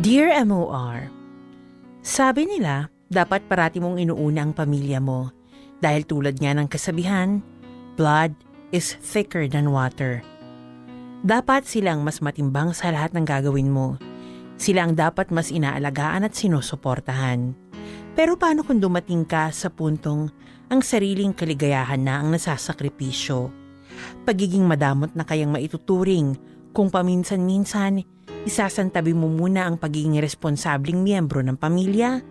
Dear MOR, sabi nila, dapat parati mong inuuna ang pamilya mo dahil tulad nga ng kasabihan, blood is thicker than water. Dapat silang mas matimbang sa lahat ng gagawin mo. Sila ang dapat mas inaalagaan at sinusuportahan. Pero paano kung dumating ka sa puntong ang sariling kaligayahan na ang nasasakripisyo? Pagiging madamot na kayang maituturing kung paminsan-minsan isasantabi mo muna ang pagiging responsabling miyembro ng pamilya?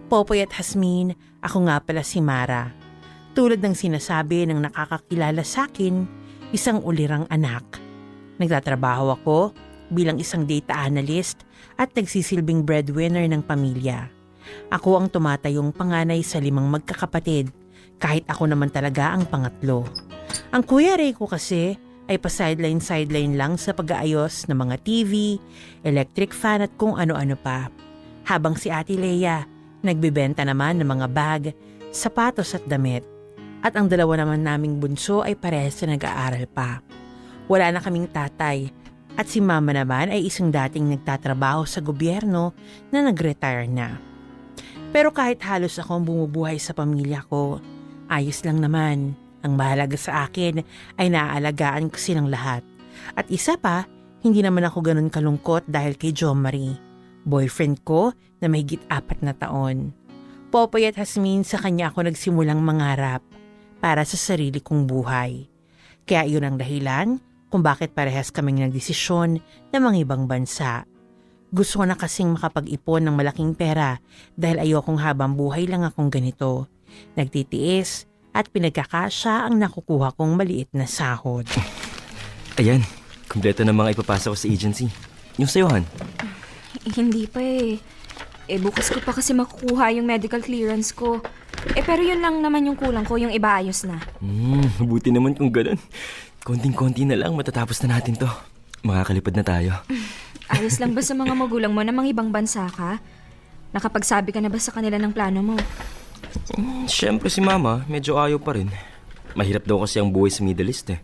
Popoy at Hasmin, ako nga pala si Mara. Tulad ng sinasabi ng nakakakilala sa akin, isang ulirang anak. Nagtatrabaho ako bilang isang data analyst at nagsisilbing breadwinner ng pamilya. Ako ang tumatayong panganay sa 5 magkakapatid, kahit ako naman talaga ang pangatlo. Ang Kuya Ray ko kasi ay pa-sideline lang sa pag-aayos ng mga TV, electric fan at kung ano-ano pa. Habang si Ate Leia, nagbibenta naman ng mga bag, sapatos at damit. At ang dalawa naman naming bunso ay parehas na nag-aaral pa. Wala na kaming tatay at si Mama naman ay isang dating nagtatrabaho sa gobyerno na nag-retire na. Pero kahit halos akong bumubuhay sa pamilya ko, ayos lang naman. Ang mahalaga sa akin ay naaalagaan ko silang lahat. At isa pa, hindi naman ako ganun kalungkot dahil kay Jo Marie, boyfriend ko na mahigit 4 na taon. Popoy at Hasmin, sa kanya ako nagsimulang mangarap para sa sarili kong buhay. Kaya yun ang dahilan kung bakit parehas kaming nagdesisyon na mangibang bansa. Gusto ko na kasing makapag-ipon ng malaking pera dahil ayokong habang buhay lang akong ganito. Nagtitiis at pinagkakasya ang nakukuha kong maliit na sahod. Ayan, kumpleto na mga ipapasa ko sa agency. Yung sayo, Han? Hindi pa eh. Bukas ko pa kasi makukuha yung medical clearance ko. Pero yun lang naman yung kulang ko, yung ibaayos na. Buti naman kung ganun. Konting-konti na lang, matatapos na natin to. Makakalipad na tayo. Ayos lang ba sa mga magulang mo na mangibang bansa ka? Nakapagsabi ka na ba sa kanila ng plano mo? Siyempre si Mama, medyo ayaw pa rin. Mahirap daw kasi ang buhay sa Middle East eh.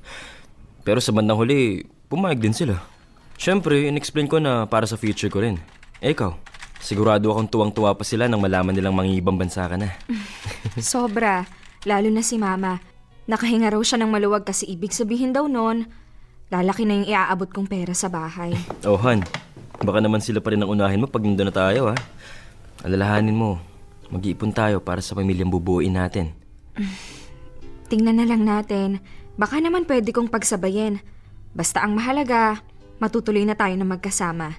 Pero sa bandang huli, pumayag din sila. Siyempre, in-explain ko na para sa future ko rin. Ikaw, sigurado akong tuwang-tuwa pa sila nang malaman nilang mangibang bansa ka na. Sobra, lalo na si Mama. Nakahinga raw siya ng maluwag kasi ibig sabihin daw nun, lalaki na yung iaabot kong pera sa bahay. Oh, Han, baka naman sila pa rin ang unahin mo pag nandun na tayo, ha? Alalahanin mo, mag-iipon tayo para sa pamilyang bubuuin natin. Tingnan na lang natin. Baka naman pwede kong pagsabayin. Basta ang mahalaga, matutuloy na tayo na magkasama.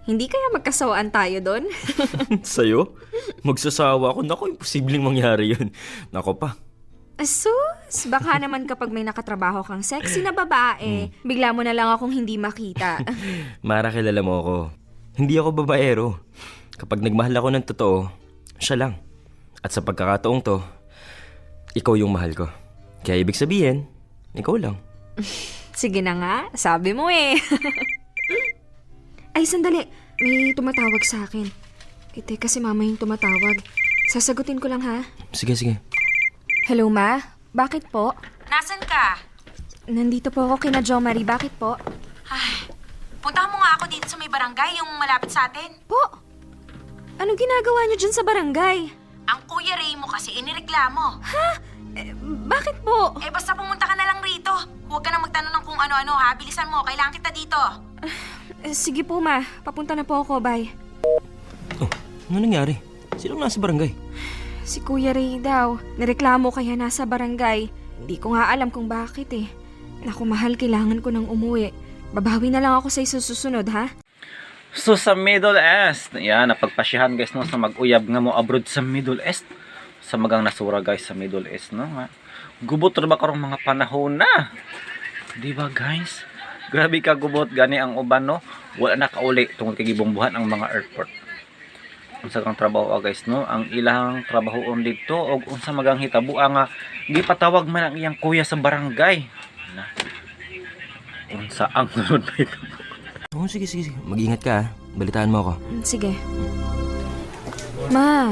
Hindi kaya magkasawaan tayo doon? Sa'yo? Magsasawa ako? Naku, imposibleng mangyari yun. Nako pa. Sus, baka naman kapag may nakatrabaho kang sexy na babae, bigla mo na lang akong hindi makita. Mara, kilala mo ako. Hindi ako babaero. Kapag nagmahal ako ng totoo, siya lang. At sa pagkakataong to, ikaw yung mahal ko. Kaya ibig sabihin, ikaw lang. Sige na nga, sabi mo eh. Ay, sandali. May tumatawag sa akin. Teka, si Mama yung tumatawag. Sasagutin ko lang ha. Sige, sige. Hello, Ma? Bakit po? Nasaan ka? Nandito po ako kina Jo Marie. Bakit po? Ay, puntahan mo nga ako dito sa may barangay, yung malapit sa atin. Po? Ano ginagawa niyo dyan sa barangay? Ang Kuya Ray mo kasi inireklamo. Bakit po? Basta pumunta ka na lang rito. Huwag ka na magtanong ng kung ano-ano ha. Bilisan mo, kailangan kita dito. Sige po, Ma. Papunta na po ako. Bye. Oh, ano nangyari? Sinong nasa barangay? Si Kuya Ray daw. Nireklamo kaya nasa barangay. Hindi ko nga alam kung bakit eh. Naku, mahal, kailangan ko nang umuwi. Babawi na lang ako sa susunod, ha? So sa Middle East, yan, napagpasyahan guys no, sa mag-uyab nga mo abroad sa Middle East. Sa magang nasura guys sa Middle East, no? Gubot rin ba karong mga panahon na? Di ba guys? Grabe ka gubot, gani ang uban, no? Wala na kauli tungkol kay gibombuhan ang mga airport. Unsa kang trabaho guys, no? Ang ilang trabahoon dito og unsa magang hitabo nga gipatawag man ang iyang kuya sa barangay. Na. Unsa ang sunod na ito? Oh, sige. Mag-ingat ka, ha? Balitaan mo ako. Sige. Ma,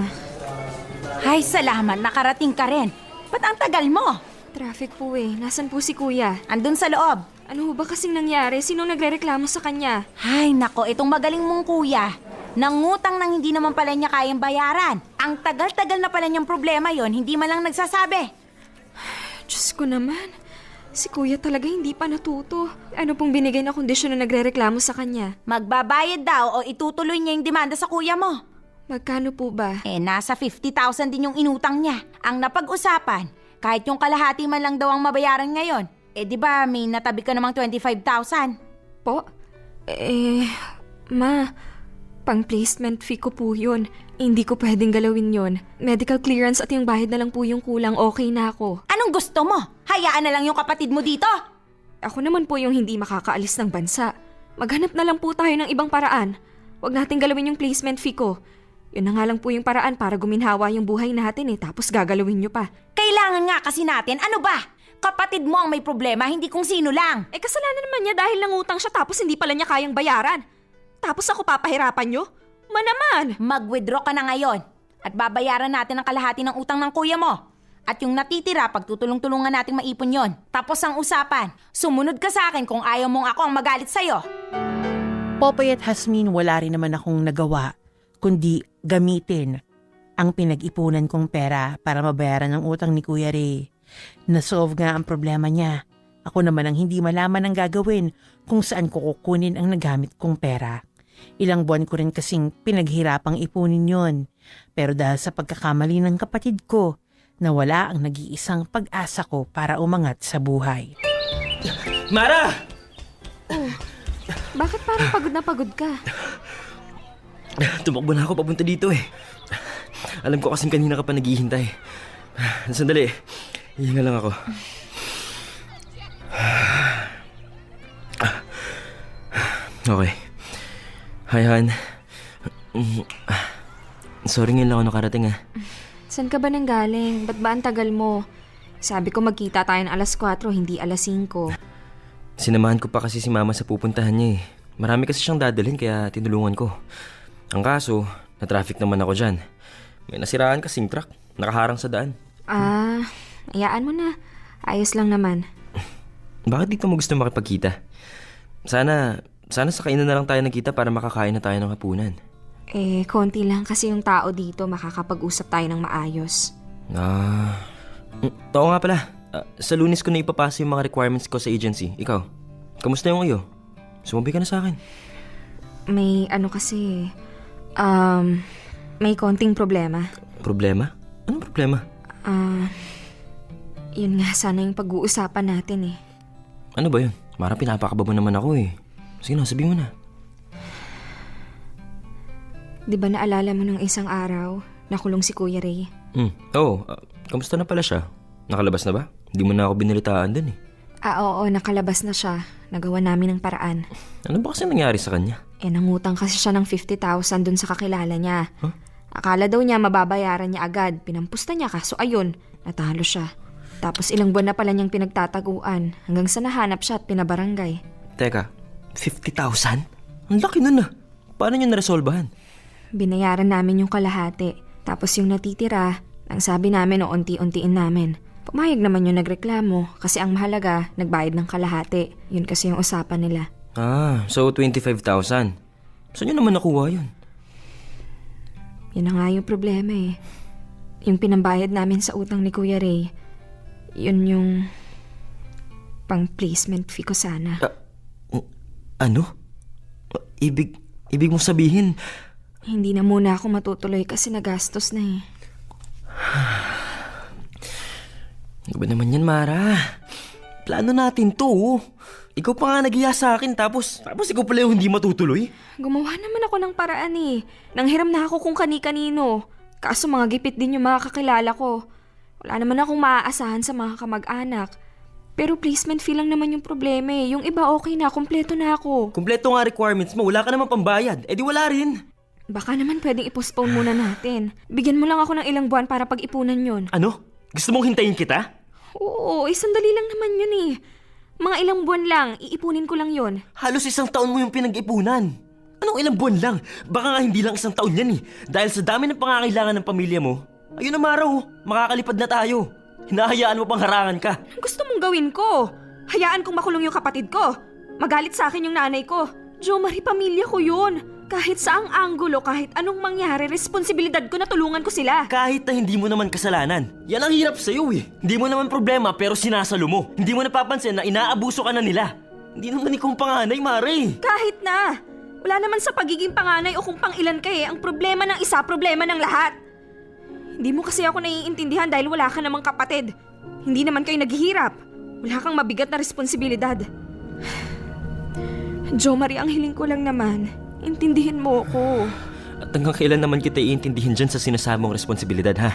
Ay, salamat. Nakarating ka rin. Ba't ang tagal mo? traffic po eh. Nasaan po si Kuya? Andun sa loob. Ano ba kasing nangyari? Sinong nagrereklamo sa kanya? Ay, nako. Itong magaling mong kuya. Nangutang nang hindi naman pala niya kayang bayaran. Ang tagal-tagal na pala niyang problema yon, hindi man lang nagsasabi. Diyos ko naman. Si kuya talaga hindi pa natuto. Ano pong binigay na kondisyon na nagrereklamo sa kanya? Magbabayad daw o itutuloy niya yung demanda sa kuya mo. Magkano po ba? Nasa 50,000 din yung inutang niya. Ang napag-usapan, kahit yung kalahati man lang daw ang mabayaran ngayon. Di ba may natabi ka namang 25,000? Po? Ma, pang placement fee ko po yun. Hindi ko pwedeng galawin yon. Medical clearance at yung bahid na lang po yung kulang, okay na ako. Anong gusto mo? Hayaan na lang yung kapatid mo dito. Ako naman po yung hindi makakaalis ng bansa. Maghanap na lang po tayo ng ibang paraan. Huwag natin galawin yung placement fee ko. Yun na nga lang po yung paraan para guminhawa yung buhay natin tapos gagalawin nyo pa. Kailangan nga kasi natin, ano ba? Kapatid mo ang may problema, hindi kung sino lang. Kasalanan naman niya dahil nangutang siya tapos hindi pala niya kayang bayaran. Tapos ako papahirapan nyo? Manaman! Mag-withdraw ka na ngayon at babayaran natin ang kalahati ng utang ng kuya mo. At yung natitira, pagtutulong-tulungan nating maipon yon. Tapos ang usapan, sumunod ka sa akin kung ayaw mong ako ang magalit sa'yo. Popoy at Hasmin, wala rin naman akong nagawa, kundi gamitin ang pinag-ipunan kong pera para mabayaran ang utang ni Kuya Ray. Nasolve nga ang problema niya. Ako naman ang hindi malaman ang gagawin kung saan ko kukunin ang nagamit kong pera. Ilang buwan ko rin kasing pinaghirapang ipunin yon. Pero dahil sa pagkakamali ng kapatid ko, nawala ang nag-iisang pag-asa ko para umangat sa buhay. Mara! Bakit parang pagod na pagod ka? Tumakbo na ako papunta dito Alam ko kasing kanina ka pa naghihintay. Sandali, hihinga lang ako. Okay. Hi, Han. Sorry ngayon lang ako nakarating Saan ka ba nang galing? Ba't ba ang tagal mo? Sabi ko magkita tayo ng alas 4, hindi alas 5. Sinamahan ko pa kasi si Mama sa pupuntahan niya Marami kasi siyang dadalhin kaya tinulungan ko. Ang kaso, na-traffic naman ako dyan. May nasiraan kasing truck, nakaharang sa daan. Hayaan mo na. Ayos lang naman. Bakit dito mo gusto makipagkita? Sana sa kainan na lang tayo nagkita para makakain na tayo ng hapunan. Konti lang kasi yung tao dito, makakapag-usap tayo ng maayos. Oo nga pala. Sa Lunes ko na ipapasa yung mga requirements ko sa agency. Ikaw, kamusta yung iyo? Sumabi ka na sa akin. May may konting problema. Problema? Anong problema? Yun nga sana yung pag-uusapan natin Ano ba yun? Mara pinapakaba mo naman ako Sige na, sabihin mo na. Di ba naalala mo nung isang araw, nakulong si Kuya Ray? Oo. Kamusta na pala siya? Nakalabas na ba? Hindi mo na ako binalitaan dun Oo, nakalabas na siya. Nagawa namin ng paraan. Ano ba kasi nangyari sa kanya? Nangutang kasi siya ng 50,000 dun sa kakilala niya. Huh? Akala daw niya mababayaran niya agad. Pinampusta niya kaso ayun, natalo siya. Tapos ilang buwan na pala niyang pinagtataguan hanggang sa nahanap siya at pinabarangay. Teka, 50,000? Ang laki nun Paano niyo naresolbahan? Binayaran namin yung kalahati. Tapos yung natitira, ang sabi namin o unti-untiin namin. Pumayag naman yung nagreklamo kasi ang mahalaga, nagbayad ng kalahati. Yun kasi yung usapan nila. So 25,000. Saan niyo naman nakuha yun? Yun na nga yung problema Yung pinambayad namin sa utang ni Kuya Ray, yun yung pang-placement fee ko sana. Ano? Ibig mo sabihin? Hindi na muna ako matutuloy kasi nagastos na Ano ba naman yan, Mara? Plano natin to Ikaw pa nga nag-iya sa akin tapos ikaw pala yung hindi matutuloy? Gumawa naman ako ng paraan Nanghiram na ako kung kani-kanino. Kaso mga gipit din yung mga kakilala ko. Wala naman akong maaasahan sa mga kamag-anak. Pero placement fee lang naman yung problema Yung iba okay na, kumpleto na ako. Kumpleto nga requirements mo, wala ka naman pambayad. Di wala rin. Baka naman pwedeng i-postpone muna natin. Bigyan mo lang ako ng ilang buwan para pag-ipunan yun. Ano? Gusto mong hintayin kita? Oo, sandali lang naman yun Mga ilang buwan lang, iipunin ko lang yun. Halos 1 taon mo yung pinag-ipunan. Anong ilang buwan lang? Baka nga hindi lang 1 taon yan Dahil sa dami ng pangangailangan ng pamilya mo. Ayun na Mara makakalipad na tayo. Hinahayaan mo pang harangan ka. Gusto mong gawin ko? Hayaan kong makulong yung kapatid ko. Magalit sa akin yung nanay ko. Jo Marie, pamilya ko yun. Kahit saang anggulo, kahit anong mangyari, responsibilidad ko na tulungan ko sila. Kahit na hindi mo naman kasalanan. Yan ang hirap sa'yo eh. Hindi mo naman problema pero sinasalo mo. Hindi mo napapansin na inaabuso ka na nila. Hindi naman ikaw panganay, Mare. Kahit na! Wala naman sa pagiging panganay o kung pangilan ka eh. Ang problema ng isa, problema ng lahat. Hindi mo kasi ako naiintindihan dahil wala ka namang kapatid. Hindi naman kayo naghihirap. Wala kang mabigat na responsibilidad. Jo Marie, ang hiling ko lang naman, intindihin mo ako. At hanggang kailan naman kita iintindihin dyan sa sinasabong responsibilidad, ha?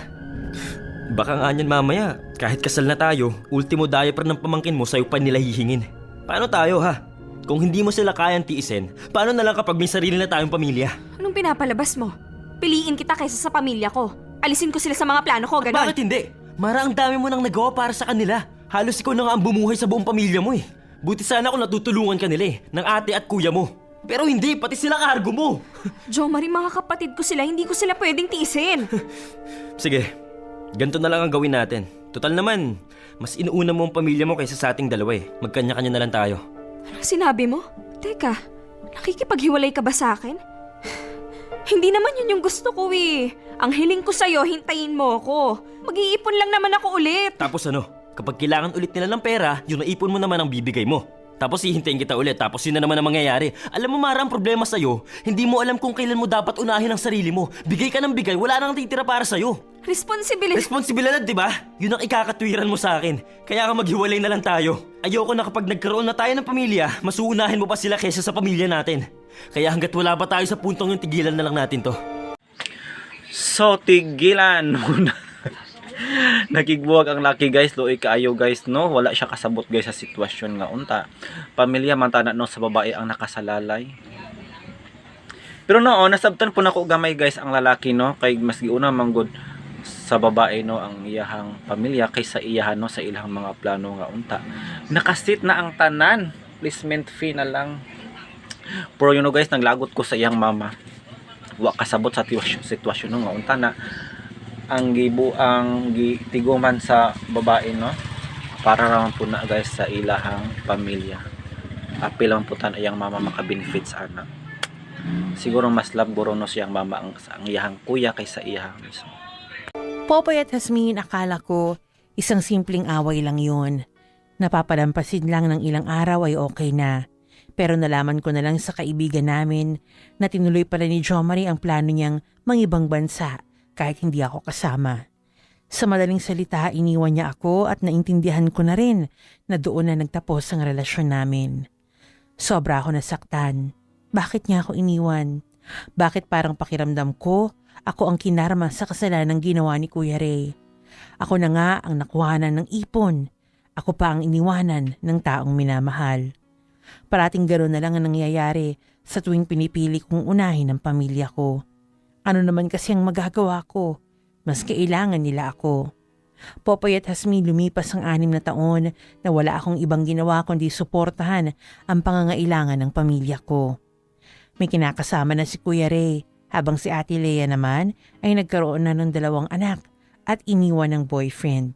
Baka nga niyan mamaya, kahit kasal na tayo, ultimo diaper ng pamangkin mo sa'yo pa nila hihingin. Paano tayo, ha? Kung hindi mo sila kayang tiisin, paano na lang kapag may sarili na tayong pamilya? Anong pinapalabas mo? Piliin kita kaysa sa pamilya ko. Alisin ko sila sa mga plano ko, At gano'n. bakit hindi? Mara, ang dami mo nang nagawa para sa kanila. Halos ikaw na nga ang bumuhay sa buong pamilya mo eh. Buti sana kung natutulungan ka nila eh, ng ate at kuya mo. Pero hindi, pati sila kargo mo. Jo Marie, mga kapatid ko sila, hindi ko sila pwedeng tiisin. Sige, ganito na lang ang gawin natin. Total naman, mas inuuna mo ang pamilya mo kaysa sa ating dalawa eh. Magkanya-kanya na lang tayo. Anong sinabi mo? Teka, nakikipaghiwalay ka ba sa akin? Hindi naman yun yung gusto ko eh. Ang hiling ko sa'yo, hintayin mo ako. Mag-iipon lang naman ako ulit. Tapos ano, kapag kailangan ulit nila ng pera, yung naipon mo naman ang bibigay mo. Tapos hihintayin kita ulit, tapos yun na naman ang mangyayari. Alam mo, Mara, ang problema sa'yo, hindi mo alam kung kailan mo dapat unahin ang sarili mo. Bigay ka ng bigay, wala nang titira para sa'yo. Responsibilidad, di ba? Yun ang ikakatwiran mo sa akin. Kaya ka maghiwalay na lang tayo. Ayoko na kapag nagkaroon na tayo ng pamilya, mas uunahin mo pa sila kaysa sa pamilya natin. Kaya hanggat wala pa tayo sa puntong yung tigilan na lang natin to. So, tigilan muna. Nakigbuwag ang laki guys, doy kaayo guys no, wala siya kasabot guys sa sitwasyon nga unta. Pamilya man tana no sa babae ang nakasalalay. Pero no, nasabtan po nako gamay guys ang lalaki no, kay mas giuna manggod sa babae no ang iyahang pamilya kaysa iyahan no sa ilang mga plano nga unta. Nakasit na ang tanan, placement fee na lang. Pero you know guys, naglagot ko sa iyang mama. Wa kasabot sa sitwasyon no nga unta na ang gitiguman sa babae no para raman po na guys sa ilahang pamilya. Apil lang po tan iyang mama maka-benefits ana. Siguro mas laboro no siyang mama ang iyahang kuya kaysa iyahang mismo. Popoy at Jasmine, akala ko isang simpleng away lang yun. Napapalampasin lang ng ilang araw ay okay na. Pero nalaman ko na lang sa kaibigan namin na tinuloy pala ni Jo Marie ang plano niyang mangibang bansa kahit hindi ako kasama. Sa madaling salita, iniwan niya ako at naintindihan ko na rin na doon na nagtapos ang relasyon namin. Sobra ako nasaktan. Bakit niya ako iniwan? Bakit parang pakiramdam ko, ako ang kinarma sa kasalanang ginawa ni Kuya Ray? Ako na nga ang nakuhanan ng ipon. Ako pa ang iniwanan ng taong minamahal. Parating gano'n na lang ang nangyayari sa tuwing pinipili kong unahin ang pamilya ko. Ano naman kasi ang magagawa ko? Mas kailangan nila ako. Popoy at Jasmine, lumipas ang 6 na taon na wala akong ibang ginawa kundi suportahan ang pangangailangan ng pamilya ko. May kinakasama na si Kuya Ray, habang si Ate Lea naman ay nagkaroon na ng 2 anak at iniwan ng boyfriend.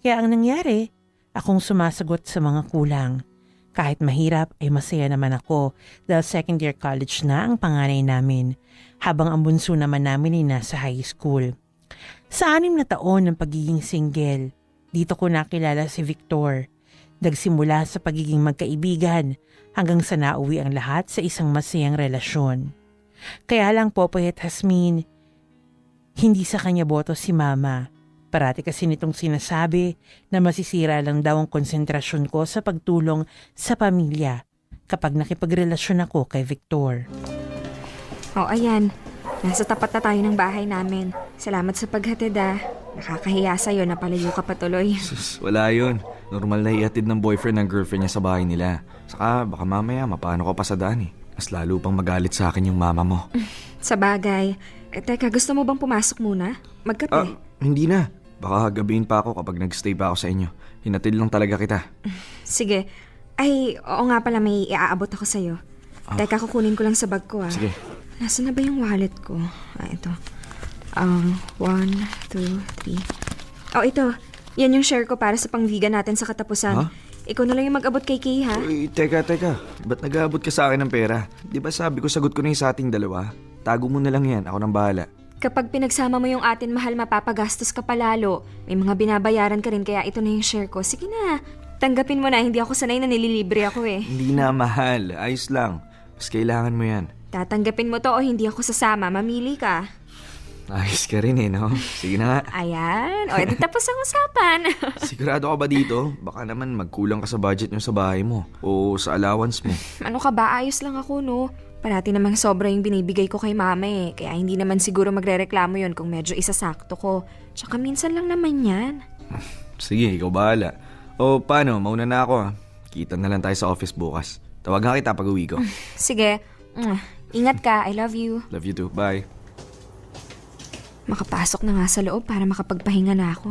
Kaya ang nangyari, akong sumasagot sa mga kulang. Kahit mahirap ay masaya naman ako dahil second year college na ang panganay namin, habang ang bunso naman namin ay nasa high school. Sa 6 na taon ng pagiging single, dito ko nakilala si Victor. Nagsimula sa pagiging magkaibigan hanggang sa nauwi ang lahat sa isang masayang relasyon. Kaya lang Popoy at Jasmine, hindi sa kanya boto si Mama. Parati kasi nitong sinasabi na masisira lang daw ang konsentrasyon ko sa pagtulong sa pamilya kapag nakipagrelasyon ako kay Victor. Oh, ayan. Nasa tapat na tayo ng bahay namin. Salamat sa paghatid ah. Nakakahiya sa'yo na palayo ka patuloy. Sus, wala yun. Normal na iatid ng boyfriend ng girlfriend niya sa bahay nila. Saka baka mamaya mapano ka pa sa daan eh. Mas lalo pang magalit sa akin yung mama mo. Sa bagay. Teka, gusto mo bang pumasok muna? Magkape? Hindi na. Baka gabihin pa ako kapag nagstay pa ako sa inyo. Hinatid lang talaga kita. Sige. Ay, oo nga pala, may iaabot ako sa'yo. Teka, kukunin ko lang sa bag ko ah. Sige. Nasaan na ba yung wallet ko? Ito. 1, 2, 3. Oh, ito. Yan yung share ko para sa pang-vegan natin sa katapusan. Huh? Ikaw na lang yung mag-abot kay Kay, ha? Uy, teka. Ba't nag-aabot ka sa akin ng pera? Di ba sabi ko sagot ko na yung sa ating dalawa? Tago mo na lang yan, ako nang bahala. Kapag pinagsama mo yung atin mahal, mapapagastos ka palalo. May mga binabayaran ka rin, kaya ito na yung share ko. Sige na, tanggapin mo na. Hindi ako sanay na nililibre ako eh. Hindi na, mahal. Ayos lang. Mas kailangan mo yan. Tatanggapin mo to o hindi ako sasama. Mamili ka. Ayos ka rin no? Sige na nga. Ayan. O, edi tapos ang usapan. Sigurado ka ba dito? Baka naman magkulang ka sa budget nyo sa bahay mo o sa allowance mo. Ano ka ba? Ayos lang ako, no? Parati namang sobra yung binibigay ko kay mama eh. Kaya hindi naman siguro magrereklamo yon kung medyo isasakto ko. Tsaka minsan lang naman yan. Sige, ikaw bahala. O paano, mauna na ako ha. Kita na lang tayo sa office bukas. Tawagan kita pag uwi ko. Sige. Ingat ka. I love you. Love you too. Bye. Makapasok na nga sa loob para makapagpahinga na ako.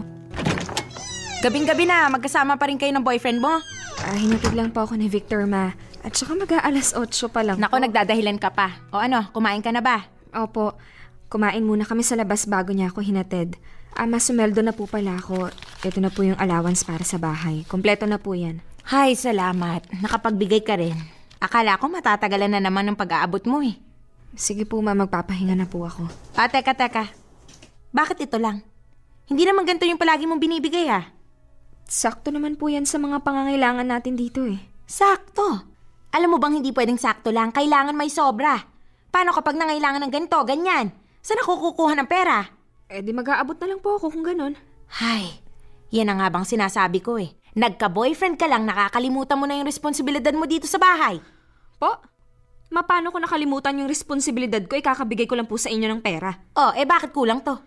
Gabing-gabi na, magkasama pa rin kayo ng boyfriend mo. Hinatid lang po ako ni Victor, ma. At saka mag-aalas 8 pa lang Nako, po. nagdadahilan ka pa. O ano, kumain ka na ba? Opo. Kumain muna kami sa labas bago niya ako hinatid. Sumeldo na po pala ako. Ito na po yung allowance para sa bahay. Kompleto na po yan. Hay, salamat. Nakapagbigay ka rin. Akala ko matatagalan na naman ng pag-aabot mo eh. Sige po, ma. Magpapahinga na po ako. Teka. Bakit ito lang? Hindi naman ganito yung palagi mong binibigay ha? Sakto naman po yan sa mga pangangailangan natin dito eh. Sakto. Alam mo bang hindi pwedeng sakto lang? Kailangan may sobra. Paano kapag nangailangan ng ganito, ganyan? Saan ako kukuha ng pera? Di mag-aabot na lang po ako kung ganun. Hay, yan ang nga bang sinasabi ko eh. Nagka-boyfriend ka lang, nakakalimutan mo na yung responsibilidad mo dito sa bahay. Po? Paano ko nakalimutan yung responsibilidad ko? Kakabigay ko lang po sa inyo ng pera. Bakit kulang to?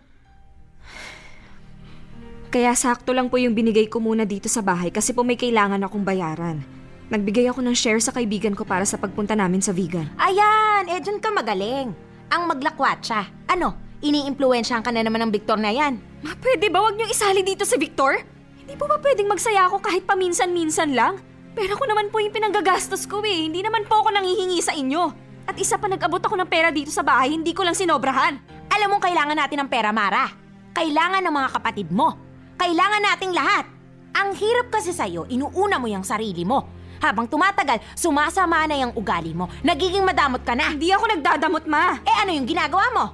Kaya sakto lang po yung binigay ko muna dito sa bahay kasi po may kailangan akong bayaran. Nagbigay ako ng share sa kaibigan ko para sa pagpunta namin sa vegan. Ayan, dyan ka magaling. Ang maglakwat siya. Ano, ini-impluwensyahan ka na naman ng Victor na yan? Ma, pwede ba wag niyong isali dito si Victor? Hindi po ba pwedeng magsaya ako kahit paminsan-minsan lang? Pera ko naman po yung pinanggagastos ko eh. Hindi naman po ako nanghihingi sa inyo. At isa pa nag-abot ako ng pera dito sa bahay, hindi ko lang sinobrahan. Alam mong kailangan natin ng pera, Mara. Kailangan ng mga kapatid mo. Kailangan nating lahat. Ang hirap kasi sa'yo, inuuna mo yung sarili mo. Habang tumatagal, sumasama na yung ugali mo. Nagiging madamot ka na. Hindi ako nagdadamot, ma. Ano yung ginagawa mo?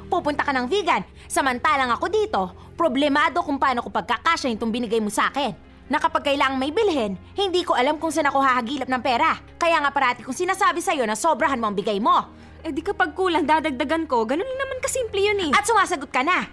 Pupunta ka ng vegan. Samantalang ako dito, problemado kung paano ko pagkakasya yung binigay mo sa akin. Na kapag kailangang may bilhin, hindi ko alam kung saan ako hahagilap ng pera. Kaya nga parati kong sinasabi sa'yo na sobrahan mo ang bigay mo. Di kapag kulang, dadagdagan ko. Ganun lang naman kasimple yun eh. At sumasagot ka na.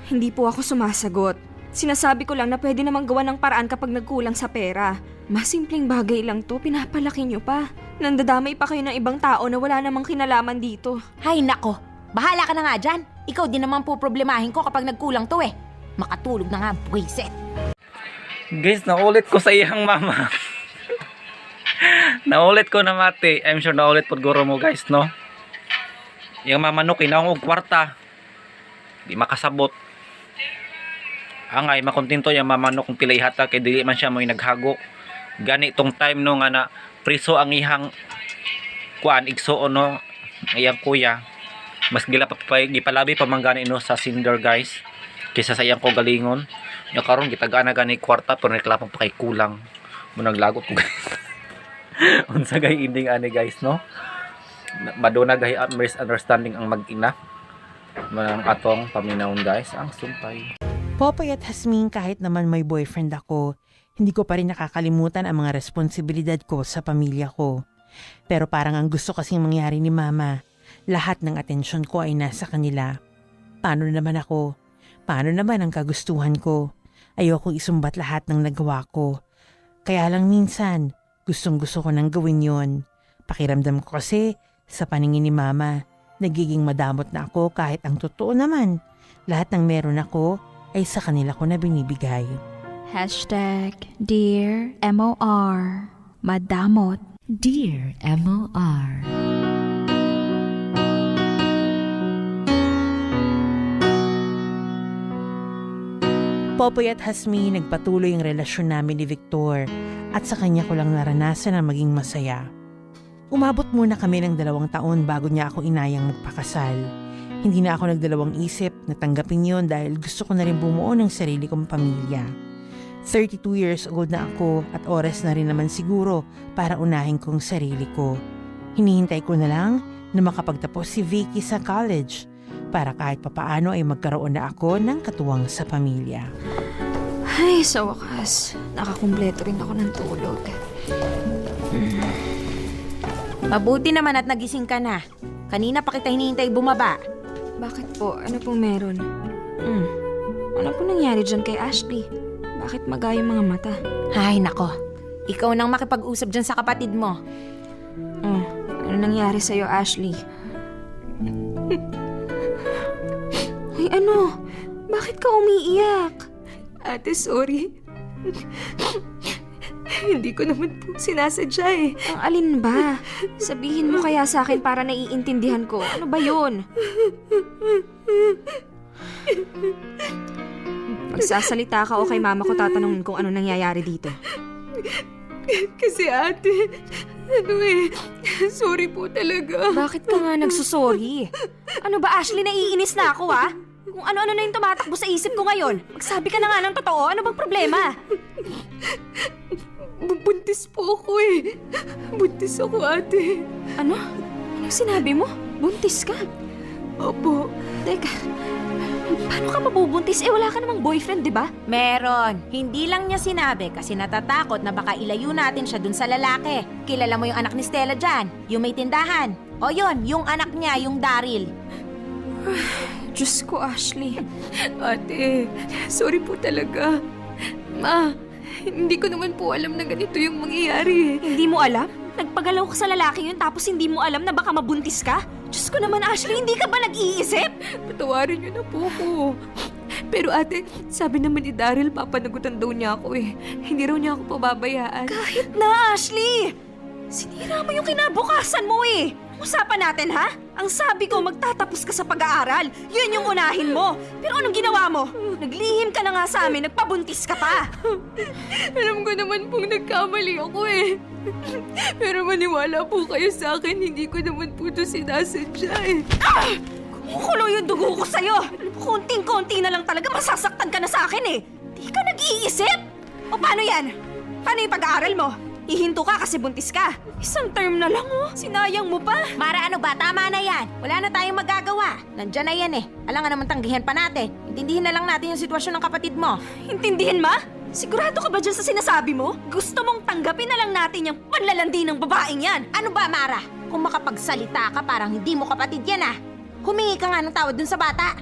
Hindi po ako sumasagot. Sinasabi ko lang na pwede namang gawa ng paraan kapag nagkulang sa pera. Mas simpleng bagay lang to, pinapalaki nyo pa. Nandadamay pa kayo ng ibang tao na wala namang kinalaman dito. Hay nako, bahala ka na nga dyan. Ikaw din naman po problemahin ko kapag nagkulang to eh. Makatulog na nga, buwisit. Guys, naulit ko sa iyang mama. Naulit ko na mati. I'm sure naulit po guro mo guys, no? Yung mama no, kinaong og kwarta. Di makasabot. Angay, makontinto yung mama no kung pilay hata kay dili man siya mo naghago. Gani itong time no nga na priso ang ihang kuan igsuon no iyang kuya. Mas gila pa gipalabi pa man gani no sa cinder guys. Kisa sa iyang kogalingon. Nya karon gitagaan na gani kwarta pero reklamo pa kay kulang. Mo naglagot ko guys. Unsa gay ending ani guys no? Maduna gay misunderstanding ang mag-ina. Manang atong paminawon guys ang sumpay. Popoy at Hasmin, kahit naman may boyfriend ako, hindi ko pa rin nakakalimutan ang mga responsibilidad ko sa pamilya ko. Pero parang ang gusto kasing mangyari ni Mama, lahat ng atensyon ko ay nasa kanila. Paano naman ako? Paano naman ang kagustuhan ko? Ayokong isumbat lahat ng nagawa ko. Kaya lang minsan, gustong-gusto ko nang gawin yon. Pakiramdam ko kasi, sa paningin ni Mama, nagiging madamot na ako kahit ang totoo naman. Lahat ng meron ako, ay sa kanila ko na binibigay. #Dear MOR Madamot. Dear MOR. Popoy at Hasmi, nagpatuloy ang relasyon namin ni Victor at sa kanya ko lang naranasan na maging masaya. Umabot muna kami ng 2 taon bago niya ako inayang magpakasal. Hindi na ako nagdalawang isip na tanggapin yon dahil gusto ko na rin bumuo ng sarili kong pamilya. 32 years old na ako at oras na rin naman siguro para unahin kong sarili ko. Hinihintay ko na lang na makapagtapos si Vicky sa college para kahit papaano ay magkaroon na ako ng katuwang sa pamilya. Ay, sa wakas, nakakumpleto rin ako ng tulog. Mabuti naman at nagising ka na. Kanina pa kita hinihintay bumaba. Bakit po? Ano pong meron? Ano po nangyari dyan kay Ashley? Bakit maga yung mga mata? Ay, nako. Ikaw nang makipag-usap dyan sa kapatid mo. Ano nangyari sa'yo, Ashley? Ay, ano? Bakit ka umiiyak? Ate, sorry. Hindi ko naman po sinasadya eh. Ang alin ba? Sabihin mo kaya sa akin para naiintindihan ko. Ano ba yun? Magsasalita ka o kay mama ko tatanungin kung ano nangyayari dito. Kasi ate, sorry po talaga. Bakit ka nga nagsusorry? Ano ba, Ashley, naiinis na ako ha? Kung ano-ano na yung tumatakbo sa isip ko ngayon. Magsabi ka na nga ng totoo, ano bang problema? Buntis po ako eh. Buntis ako, ate. Ano? Anong sinabi mo? Buntis ka? Opo. Teka, paano ka mabubuntis? Wala ka namang boyfriend, di ba? Meron. Hindi lang niya sinabi kasi natatakot na baka ilayo natin siya dun sa lalaki. Kilala mo yung anak ni Stella dyan? Yung may tindahan. O yun, yung anak niya, yung Daryl. Diyos ko, Ashley. Ate, sorry po talaga. Ma, hindi ko naman po alam na ganito yung mangyayari eh. Hindi mo alam? Nagpagalaw ka sa lalaki yun tapos hindi mo alam na baka mabuntis ka? Diyos ko naman, Ashley, hindi ka ba nag-iisip? Patawarin niyo na po ako. Pero ate, sabi naman ni Daryl, papanagutan daw niya ako eh. Hindi raw niya ako pababayaan. Kahit na, Ashley! Sinira mo yung kinabukasan mo eh! Usapan natin, ha? Ang sabi ko, magtatapos ka sa pag-aaral. Yun yung unahin mo. Pero anong ginawa mo? Naglihim ka na nga sa amin, nagpabuntis ka pa. Alam ko naman pong nagkamali ako eh. Pero maniwala po kayo sa akin, hindi ko naman po ito sinasadya eh. Kumukulo yung dugo ko sa'yo. Konting-konti na lang talaga, masasaktan ka na sa akin eh. Di ka nag-iisip? O paano yan? Paano yung pag-aaral mo? Ihinto ka kasi buntis ka. Isang term na lang oh. Sinayang mo pa. Mara, ano ba? Tama na yan. Wala na tayong magagawa. Nandyan na yan eh. Alam nga naman tanggihan pa natin. Intindihin na lang natin yung sitwasyon ng kapatid mo. Intindihin ma? Sigurado ka ba dyan sa sinasabi mo? Gusto mong tanggapin na lang natin yung panlalandi ng babaeng yan. Ano ba, Mara? Kung makapagsalita ka, parang hindi mo kapatid yan ah. Humingi ka nga ng tawad dun sa bata.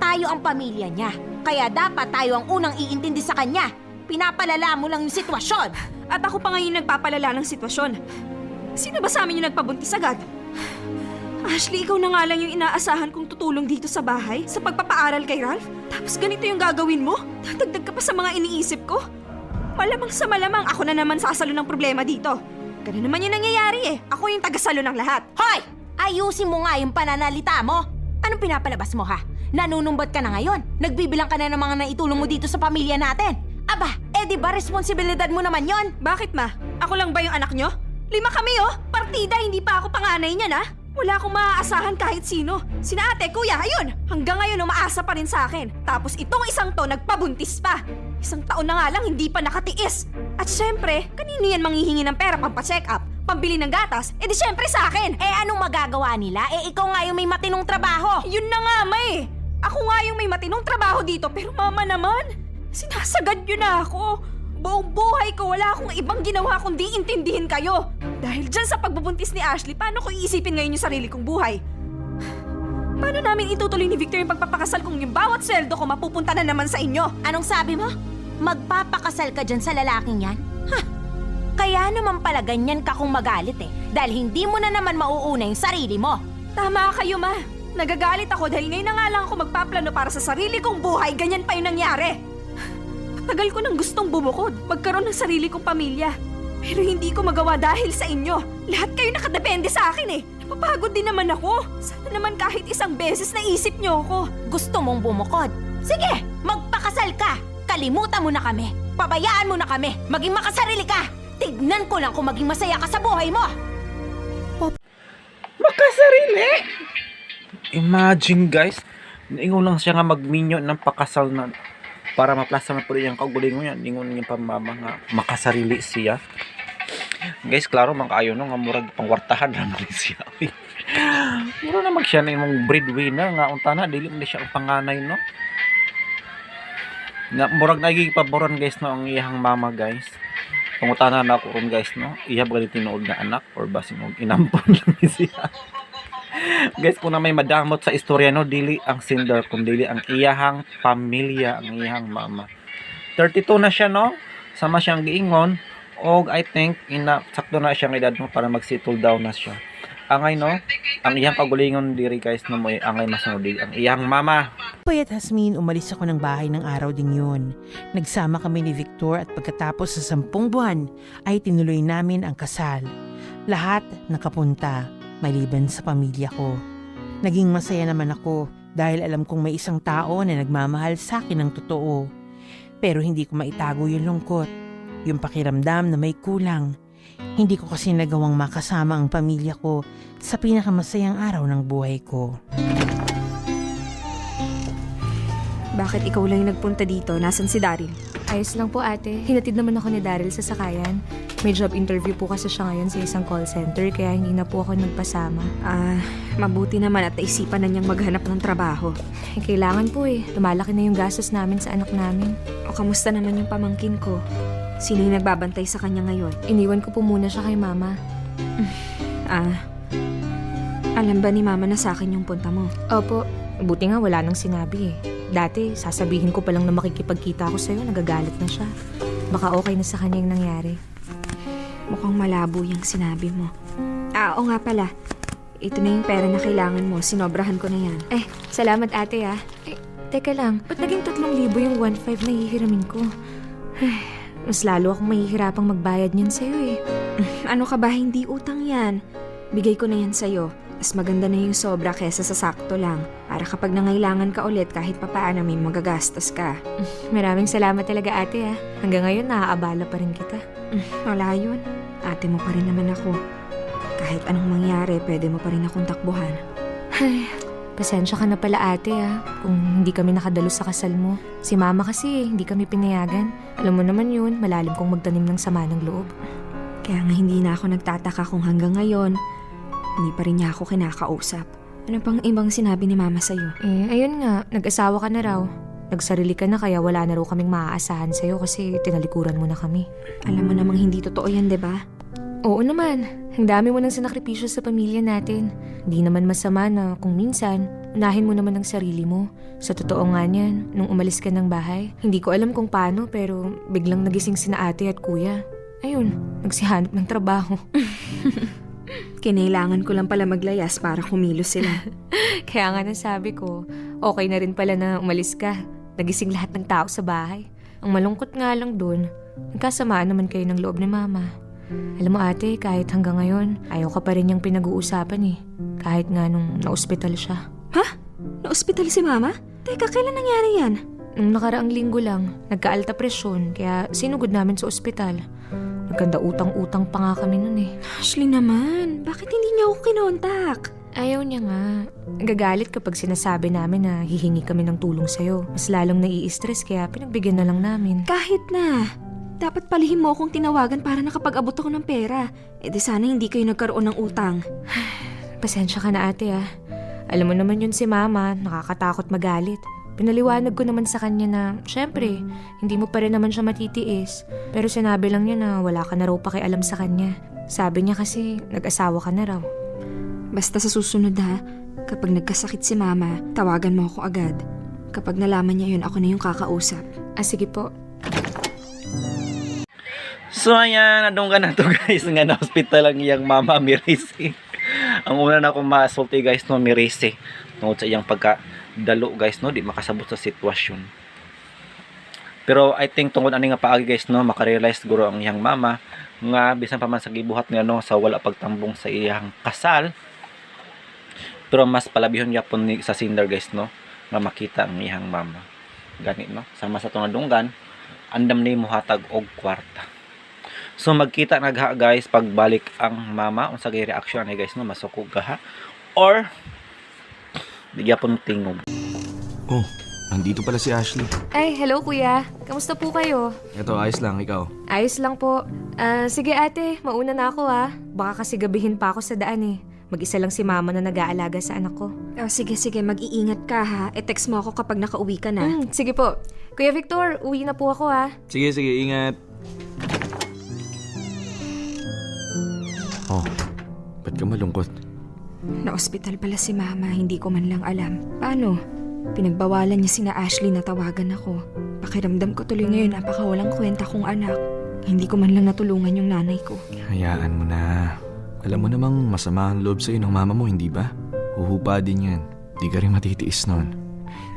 Tayo ang pamilya niya. Kaya dapat tayo ang unang iintindi sa kanya. Pinapalala mo lang yung sitwasyon. At ako pa ngayon nagpapalala ng sitwasyon. Sino ba sa amin yung nagpabuntis agad? Ashley, ikaw na nga lang yung inaasahan kong tutulong dito sa bahay sa pagpapaaral kay Ralph. Tapos ganito yung gagawin mo? Tatagdag ka pa sa mga iniisip ko? Malamang sa malamang ako na naman sasalo ng problema dito. Ganun naman yung nangyayari eh. Ako yung tagasalo ng lahat. Hoy! Ayusin mo nga yung pananalita mo. Anong pinapalabas mo ha? Nanunumbat ka na ngayon. Nagbibilang ka na ng mga naitulong mo dito sa pamilya natin. Aba, di ba responsibilidad mo naman yon? Bakit ma? Ako lang ba yung anak nyo? 5 kami oh! Partida, hindi pa ako panganay niyan ah! Wala akong maaasahan kahit sino. Sina ate, kuya, ayun! Hanggang ngayon umaasa pa rin sa akin. Tapos itong isang to nagpabuntis pa. 1 taon na nga lang hindi pa nakatiis. At syempre, kanino yan manghihingi ng pera pampa-check up? Pambili ng gatas? Di syempre sa akin! Anong magagawa nila? Ikaw nga yung may matinong trabaho. Yun na nga ma eh! Ako nga yung may matinong trabaho dito pero mama naman! Sinasagad nyo na ako. Buong buhay ko wala akong ibang ginawa kundi intindihin kayo. Dahil dyan sa pagbubuntis ni Ashley, paano ko iisipin ngayon yung sarili kong buhay? Paano namin itutuloy ni Victor yung pagpapakasal kung yung bawat sweldo ko mapupunta na naman sa inyo? Anong sabi mo? Magpapakasal ka dyan sa lalaking yan? Kaya naman pala ganyan ka kung magalit eh. Dahil hindi mo na naman mauuna yung sarili mo. Tama kayo ma. Nagagalit ako dahil ngayon na nga lang ako magpaplano para sa sarili kong buhay. Ganyan pa yung nangyari. Tagal ko nang gustong bumukod, magkaroon ng sarili kong pamilya. Pero hindi ko magawa dahil sa inyo. Lahat kayo nakadepende sa akin eh. Napapagod din naman ako. Sana naman kahit isang beses naisip niyo ako. Gusto mong bumukod? Sige, magpakasal ka. Kalimutan mo na kami. Pabayaan mo na kami. Maging makasarili ka. Tignan ko lang kung maging masaya ka sa buhay mo. Makasarili? Imagine guys, naingon lang siya nga magminyo ng pakasal na para maplasa na po rin yung kagulingon niya, ningon niya pa mama nga makasarili siya. Guys, klaro man kaayo no nga murag pangwartahan ra man siya. Mura na siya na imong breadwinner nga unta na dili man siya ang panganay no. Nga murag nagipaboran guys no ang iyang mama guys. Pangutana na ako ron guys no. Iya ba tinuod na anak or basin og inampon lang siya. Guys, kung na may madamot sa istorya no, dili ang sender kundi ang iyahang pamilya, ang iyahang mama. 32 na siya no. Sama siyang giingon. Og I think sakto na siyang edad mo para mag-settle down na siya. Angay no, ang iyang kagulingon diri guys no mo angay masunod ang iyang mama. Payat Hasmin, umalis ako ng bahay ng araw ding yun. Nagsama kami ni Victor at pagkatapos sa 10 buwan ay tinuloy namin ang kasal. Lahat nakapunta, maliban sa pamilya ko. Naging masaya naman ako dahil alam kong may isang tao na nagmamahal sa akin ng totoo. Pero hindi ko maitago yung lungkot. Yung pakiramdam na may kulang. Hindi ko kasi nagawang makasama ang pamilya ko sa pinakamasayang araw ng buhay ko. Bakit ikaw lang yung nagpunta dito? Nasaan si Daryl? Ayos lang po ate. Hinatid naman ako ni Daryl sa sakayan. May job interview po kasi siya ngayon sa isang call center kaya hindi na po ako nagpasama. Mabuti naman at naisipan na niyang maghanap ng trabaho. Kailangan po lumalaki na yung gastos namin sa anak namin. O kamusta naman yung pamangkin ko? Sino yung nagbabantay sa kanya ngayon? Iniwan ko po muna siya kay mama. Alam ba ni mama na sa akin yung punta mo? Opo. Buti nga wala nang sinabi Dati, sasabihin ko palang na makikipagkita ako sa'yo, nagagalit na siya. Baka okay na sa kanya yung nangyari. Mukhang malabo yung sinabi mo. Oo nga pala. Ito na yung pera na kailangan mo. Sinobrahan ko na yan. Salamat ate teka lang. Ba't naging 3,000 yung 1,500 na hihiramin ko? Mas lalo akong mahihirapang magbayad niyan sa'yo Ano ka ba? Hindi utang yan. Bigay ko na yan sa'yo. Mas maganda na yung sobra kesa sa sakto lang. Para kapag nangailangan ka ulit kahit papaano may magagastos ka. Maraming salamat talaga ate Hanggang ngayon naaabala pa rin kita. Wala yun. Ate mo pa rin naman ako. Kahit anong mangyari, pwede mo pa rin akong takbuhan. Pasensya ka na pala ate kung hindi kami nakadalo sa kasal mo. Si mama kasi hindi kami pinayagan. Alam mo naman yun, malalim kong magtanim ng sama ng loob. Kaya nga hindi na ako nagtataka kung hanggang ngayon, hindi pa rin niya ako kinakausap. Ano pang ibang sinabi ni mama sa'yo? Ayun nga, nag-asawa ka na raw. Nagsarili ka na kaya wala na raw kaming maaasahan sa'yo kasi tinalikuran mo na kami. Alam mo namang hindi totoo yan, diba? Oo naman. Ang dami mo ng sinakripisyo sa pamilya natin. Hindi naman masama na kung minsan, unahin mo naman ang sarili mo. Sa totoo nga niyan, nung umalis ka ng bahay, hindi ko alam kung paano pero biglang nagising sina ate at kuya. Ayun, nagsihanap ng trabaho. Kinailangan ko lang pala maglayas para kumilos sila. Kaya nga nasabi ko, okay na rin pala na umalis ka. Nagising lahat ng tao sa bahay. Ang malungkot nga lang dun, nagkasamaan naman kayo ng loob ni mama. Alam mo ate, kahit hanggang ngayon, ayaw ka pa rin niyang pinag-uusapan Kahit nga nung na-ospital siya. Ha? Na-ospital si mama? Teka, kailan nangyari yan? Nung nakaraang linggo lang, nagka-alta presyon, kaya sinugod namin sa ospital. Nagkanda utang-utang pa nga kami nun Ashley naman, bakit hindi niya ako kinontak? Ayaw niya nga. Nagagalit kapag sinasabi namin na hihingi kami ng tulong sa'yo. Mas lalong nai-stress kaya pinagbigyan na lang namin. Kahit na. Dapat palihim mo akong tinawagan para nakapag-abot ako ng pera. Di sana hindi kayo nagkaroon ng utang. Pasensya ka na ate Alam mo naman yun si mama, nakakatakot magalit. Pinaliwanag ko naman sa kanya na, syempre, hindi mo pa rin naman siya matitiis. Pero sinabi lang niya na wala ka na raw pakialam sa kanya. Sabi niya kasi, nag-asawa ka na raw. Basta sa susunod kapag nagkasakit si mama, tawagan mo ako agad. Kapag nalaman niya yun, ako na yung kakausap. Sige po. So ayan, nadunggan na to guys nga na hospital ang iyang mama Mirisi. Ang una na akong masulti guys no Mirisi. Tungod sa iyang pagkadalo guys no, di makasabot sa sitwasyon. Pero I think tungod ani nga paagi guys no, makarealize siguro ang iyang mama nga bisan pa man sa gibuhat nga no sa wala pagtambong sa iyang kasal. Pero mas palabihon yapon ni sa sinder guys no, nga makita ang iyang mama. Gani no, sama sa tunadunggan, andam ni mohatag og kwarta. So magkita nagha guys pagbalik ang mama unsa gay reaction ni guys no, masukog ka or bigya pon tingog. Oh, nandito pala si Ashley. Ay, hello kuya. Kamusta po kayo? Ito, ayos lang, ikaw. Ayos lang po. Sige ate, mauna na ako Baka kasi gabihin pa ako sa daan eh. Mag-isa lang si mama na nag-aalaga sa anak ko. Sige, mag-iingat ka ha. E-text mo ako kapag nakauwi ka na. Sige po. Kuya Victor, uwi na po ako Sige, ingat. Oh, ba't ka malungkot? Na-ospital pala si mama, hindi ko man lang alam. Paano? Pinagbawalan niya sina Ashley na tawagan ako. Pakiramdam ko tuloy ngayon napakawalang kwenta kong anak. Hindi ko man lang natulungan yung nanay ko. Hayaan mo na. Alam mo namang masama ang loob sa'yo ng mama mo, hindi ba? Huhupa din yan. Di ka rin matitiis nun.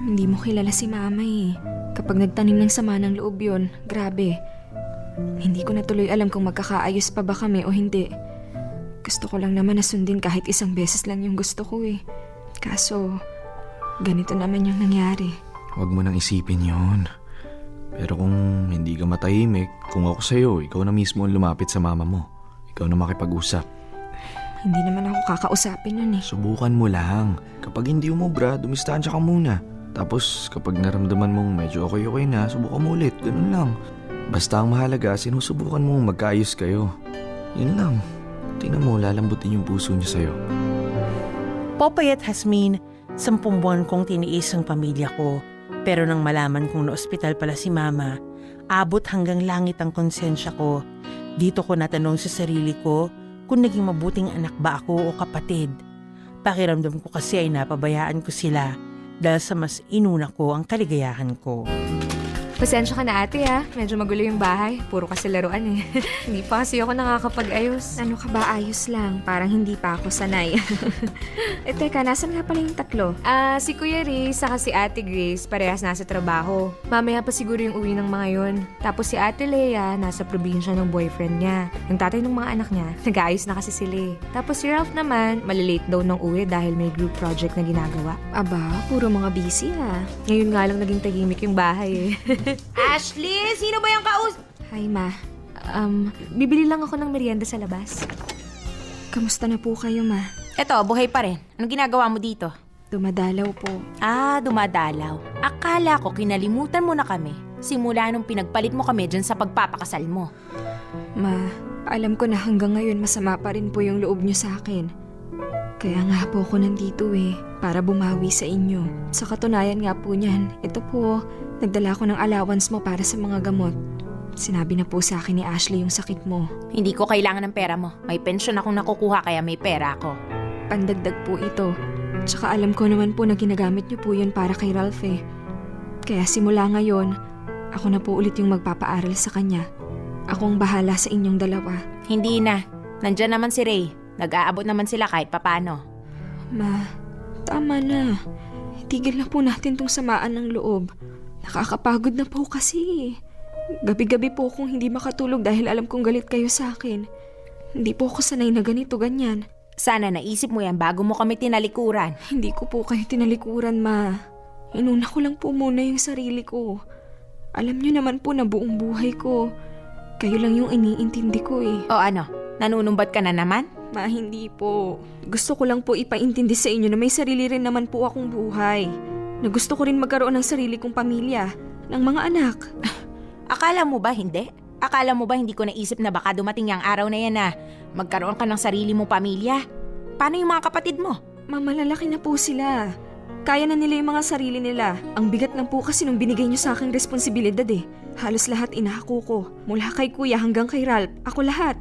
Hindi mo kilala si mama eh. Kapag nagtanim ng sama ng loob yun, grabe. Hindi ko na tuloy alam kung magkakaayos pa ba kami o hindi. Gusto ko lang naman na sundin kahit isang beses lang yung gusto ko eh. Kaso, ganito naman yung nangyari. Huwag mo nang isipin yon. Pero kung hindi ka matahimik, kung ako sa'yo, ikaw na mismo ang lumapit sa mama mo. Ikaw na makipag-usap. Hindi naman ako kakausapin nun eh. Subukan mo lang. Kapag hindi umubra, dumistansya ka muna. Tapos kapag naramdaman mong medyo okay na, subukan mo ulit. Ganun lang. Basta ang mahalaga, sinusubukan mong magkaayos kayo. Yun lang. Tingnan mo, lalambutin yung puso niya sa'yo. Popeye at Hasmin, 10 buwan kong tiniis ang pamilya ko. Pero nang malaman kong na-ospital pala si mama, abot hanggang langit ang konsensya ko. Dito ko natanong sa sarili ko kung naging mabuting anak ba ako o kapatid. Pakiramdam ko kasi ay napabayaan ko sila dahil sa mas inuna ko ang kaligayahan ko. Pasensya ka na ate Medyo magulo yung bahay. Puro kasi laruan eh. Hindi pa kasi ako nakakapag-ayos. Ano ka ba, ayos lang? Parang hindi pa ako sanay. Teka, nasan nga pala yung tatlo? Si Kuya Riz, saka si Ate Grace, parehas nasa trabaho. Mamaya pa siguro yung uwi ng mga yon. Tapos si Ate Lea, nasa probinsya ng boyfriend niya. Yung tatay ng mga anak niya, nag-aayos na kasi sila. Tapos si Ralph naman, malilate daw ng uwi dahil may group project na ginagawa. Aba, puro mga busy Ngayon nga lang naging tahimik yung bahay Ashley, sino ba yung Hi, Ma. Bibili lang ako ng merienda sa labas. Kamusta na po kayo, Ma? Eto, buhay pa rin. Anong ginagawa mo dito? Dumadalaw po. Dumadalaw. Akala ko kinalimutan mo na kami. Simula nung pinagpalit mo kami dyan sa pagpapakasal mo. Ma, alam ko na hanggang ngayon masama pa rin po yung loob niyo sa akin. Kaya nga po ako nandito para bumawi sa inyo. Sa katunayan nga po niyan, ito po, nagdala ko ng allowance mo para sa mga gamot. Sinabi na po sa akin ni Ashley yung sakit mo. Hindi ko kailangan ng pera mo. May pensyon akong nakukuha kaya may pera ako. Pandagdag po ito. Tsaka alam ko naman po na ginagamit niyo po yun para kay Ralph Kaya simula ngayon, ako na po ulit yung magpapaaral sa kanya. Akong bahala sa inyong dalawa. Hindi na. Nandyan naman si Ray. Nag-aabot naman sila kahit papano. Ma, tama na. Tigil na po natin tong samaan ng loob. Nakakapagod na po kasi. Gabi-gabi po akong hindi makatulog dahil alam kong galit kayo sa akin. Hindi po ako sanay na ganito, ganyan. Sana naisip mo yan bago mo kami tinalikuran. Hindi ko po kayo tinalikuran, Ma. Inuna ko lang po muna yung sarili ko. Alam niyo naman po na buong buhay ko. Kayo lang yung iniintindi ko O ano, nanunumbat ka na naman? Ma, hindi po. Gusto ko lang po ipaintindi sa inyo na may sarili rin naman po akong buhay. Na gusto ko rin magkaroon ng sarili kong pamilya, ng mga anak. Akala mo ba hindi? Akala mo ba hindi ko naisip na baka dumating yung araw na yan na magkaroon ka ng sarili mong pamilya? Paano yung mga kapatid mo? Malalaki na po sila. Kaya na nila yung mga sarili nila. Ang bigat lang po kasi nung binigay niyo sa aking responsibilidad Halos lahat inahako ko. Mula kay kuya hanggang kay Ralph, ako lahat.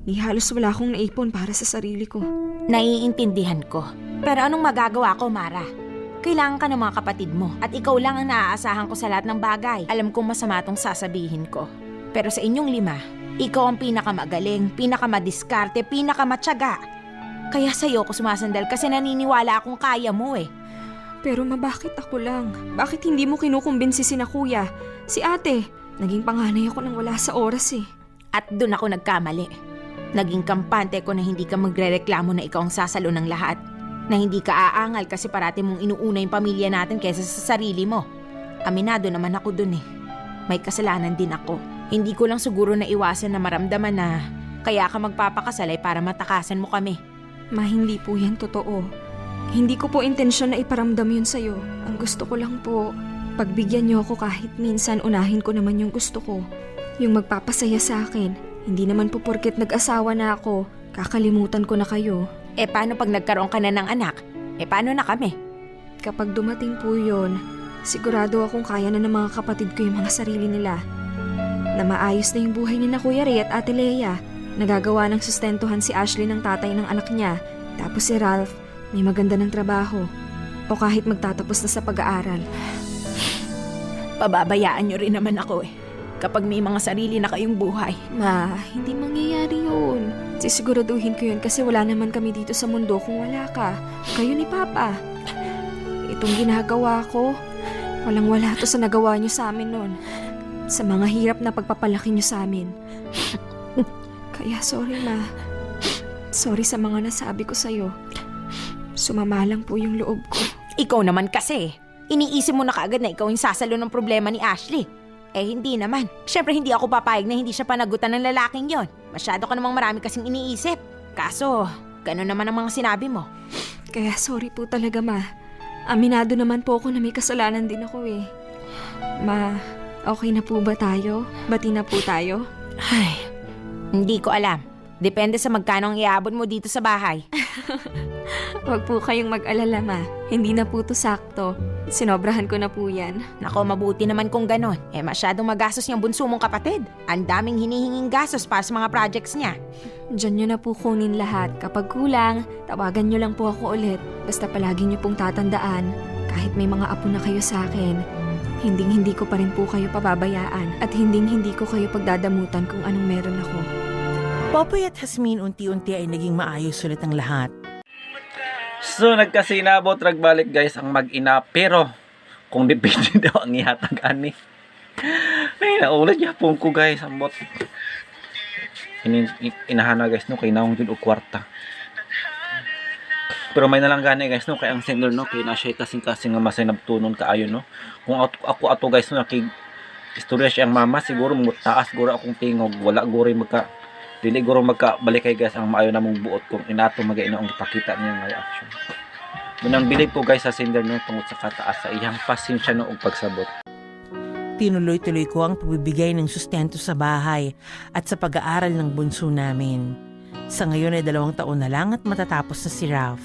Ni halos wala akong naipon para sa sarili ko. Naiintindihan ko. Pero anong magagawa ko, Mara? Kailangan ka ng mga kapatid mo at ikaw lang ang naaasahan ko sa lahat ng bagay. Alam kong masama tong sasabihin ko. Pero sa inyong 5, ikaw ang pinakamagaling, pinakamadiskarte, pinakamatyaga. Kaya sa'yo ko sumasandal kasi naniniwala akong kaya mo Pero bakit ako lang? Bakit hindi mo kinukumbinsi sina kuya? Si ate, naging panganay ako nang wala sa oras At doon ako nagkamali. Naging kampante ko na hindi ka magrereklamo na ikaw ang sasalo ng lahat. Na hindi ka aangal kasi parati mong inuuna yung pamilya natin kaysa sa sarili mo. Aminado naman ako dun May kasalanan din ako. Hindi ko lang siguro naiwasan na maramdaman na kaya ka magpapakasal ay para matakasan mo kami. Ma, hindi po yan totoo. Hindi ko po intensyon na iparamdam yun sa'yo. Ang gusto ko lang po, Pagbigyan niyo ako kahit minsan unahin ko naman yung gusto ko. Yung magpapasaya sa akin. Hindi naman po porket nag-asawa na ako, kakalimutan ko na kayo. Paano pag nagkaroon ka na ng anak? Paano na kami? Kapag dumating po yun, sigurado akong kaya na ng mga kapatid ko yung mga sarili nila. Na maayos na yung buhay ni na Kuya Ray at Ate Lea. Nagagawa ng sustentuhan si Ashley ng tatay ng anak niya. Tapos si Ralph, may maganda ng trabaho. O kahit magtatapos na sa pag-aaral. Pababayaan niyo rin naman ako kapag may mga sarili na kayong buhay. Ma, hindi mangyayari yun. Sisiguraduhin ko yun kasi wala naman kami dito sa mundo kung wala ka. Kayo ni Papa. Itong ginagawa ko, walang-wala to sa nagawa niyo sa amin noon. Sa mga hirap na pagpapalaki niyo sa amin. Kaya sorry, Ma. Sorry sa mga nasabi ko sa'yo. Sumama lang po yung loob ko. Ikaw naman kasi. Iniisip mo na kaagad na ikaw yung sasalo ng problema ni Ashley. Hindi naman. Siyempre hindi ako papayag na hindi siya panagutan ng lalaking yon. Masyado ka namang marami kasing iniisip. Kaso, gano'n naman ang mga sinabi mo. Kaya sorry po talaga, Ma. Aminado naman po ako na may kasalanan din ako Ma, okay na po ba tayo? Bati na po tayo? Ay, hindi ko alam. Depende sa magkano ang iabot mo dito sa bahay. Huwag po kayong mag-alala, Ma. Hindi na po to sakto. Sinobrahan ko na po yan. Nako, mabuti naman kung ganon. Masyadong magastos niyang bunso mong kapatid. Ang daming hinihinging gastos para sa mga projects niya. Diyan niyo na po kunin lahat. Kapag kulang, tawagan niyo lang po ako ulit. Basta palagi niyo pong tatandaan, kahit may mga apo na kayo sa akin, hindi ko pa rin po kayo pababayaan at hindi ko kayo pagdadamutan kung anong meron ako. Popoy at Jasmine unti-unti ay naging maayos ulit ang lahat. So, nagkasinabot, ragbalik guys ang mag-ina. Pero, kung depende daw ang ihatag ani. Ay, naulat niya po ko guys. Ang bot. Inahana guys, no? Kaya naong yun o kwarta. Pero may nalang gani guys, no? Kaya ang single, no? Kaya na siya kasing-kasing nga masay nabtunon kaayo, no? Kung ako ato guys, no? Istorya siya ang mama, siguro mutaas, siguro akong tingog. Wala, guri dili guro magkabalik kay guys ang maayo namong buot kung inato magaino ang ipakita niya nga reaction. Munang bilib ko guys sa sender no tungod sa kataas sa iyang pasensya no og pagsabot. Tinuloy-tuloy ko ang pagbibigay ng sustento sa bahay at sa pag-aaral ng bunso namin. Sa ngayon ay 2 taon na lang at matatapos na si Ralph.